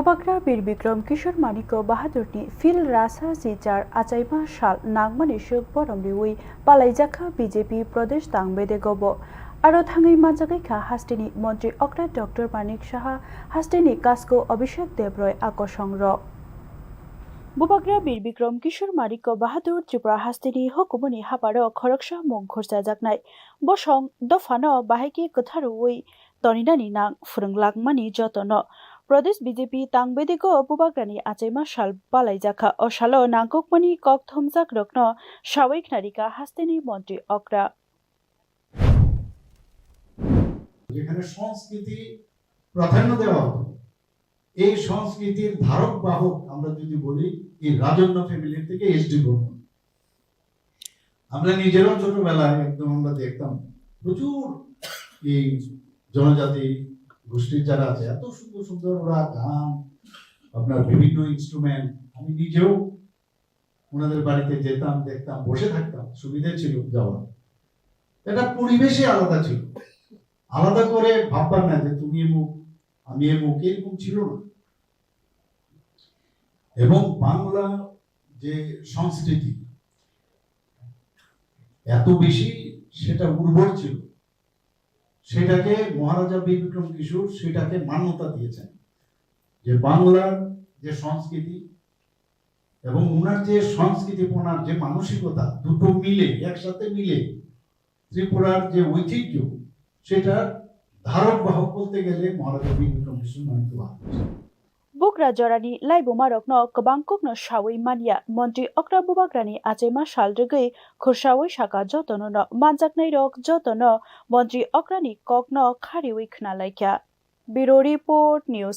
Bobakra Bir Bikram Kishore Maniko Bahadurni Phil Rasa Sichar Achaima Shal Nagmani Shuk Boromliwi Palaijaka BJP Pradesh Tangbede Gobo Aro Thangai Majagaika Hastini Montri Okra Dr. Manik Shaha Hastini Kasko Abhishek Debroy Akosongro Bobakra Bir Bikram Kishore Maniko Bahadur Tripura Hastini Hokumuni Haparo Khoroksha Mongkhorsa Jaknai Bosong Dofano Bahiki Kotharuwi Toninani Nang Furunglakmani Jotono Pradesh BJP Tangbediko Bubagrani Achaima Shal Palaijaka o Shalo Nangkokmani Kok Thomjak Rokno Shawik Narika Hastini Montri Okra যেখানে সংস্কৃতি প্রাধান্য দেওয়া হতো এই সংস্কৃতির ধারক বাহক আমরা যদি বলি এই রাজন্য ফ্যামিলি থেকে এসডি বর্মন আমরা নিজেরাও ছোটবেলায় একদম আমরা দেখতাম প্রচুর এই জনজাতি গোষ্ঠীর যারা আছে এত সুন্দর সুন্দর ওরা গান আপনার বিভিন্ন ইনস্ট্রুমেন্ট আমি নিজেও ওনাদের বাড়িতে যেতাম দেখতাম বসে থাকতাম সুবিধা ছিল যাওয়া এটা পরিবেশই আলাদা ছিল আলাদা করে ভাববার না যে তুমি এমুক আমি এমুক এরকম ছিল না এবং বাংলা যে সংস্কৃতি এত বেশি সেটা উর্বর ছিল সেটাকে মহারাজা বীর বিক্রম কিশোর সেটাকে মান্যতা দিয়েছেন যে বাংলার যে সংস্কৃতি এবং ওনার যে সংস্কৃতিপনার যে মানসিকতা দুটো মিলে একসাথে মিলে ত্রিপুরার যে ঐতিহ্য সেটার ধারক বাহক বলতে গেলে মহারাজা বীর বিক্রম কিশোর মানিক Bukra Jorani Laibuma Rokno Kabangkokno Shawi Mania Montri Okra Bubagrani Achaima Shal Rugui Khursawi Shaka Jotono no Manjaknai Rok Jotono Montri Okrani Kokno Khariwi Khnalaikya Bureau Report News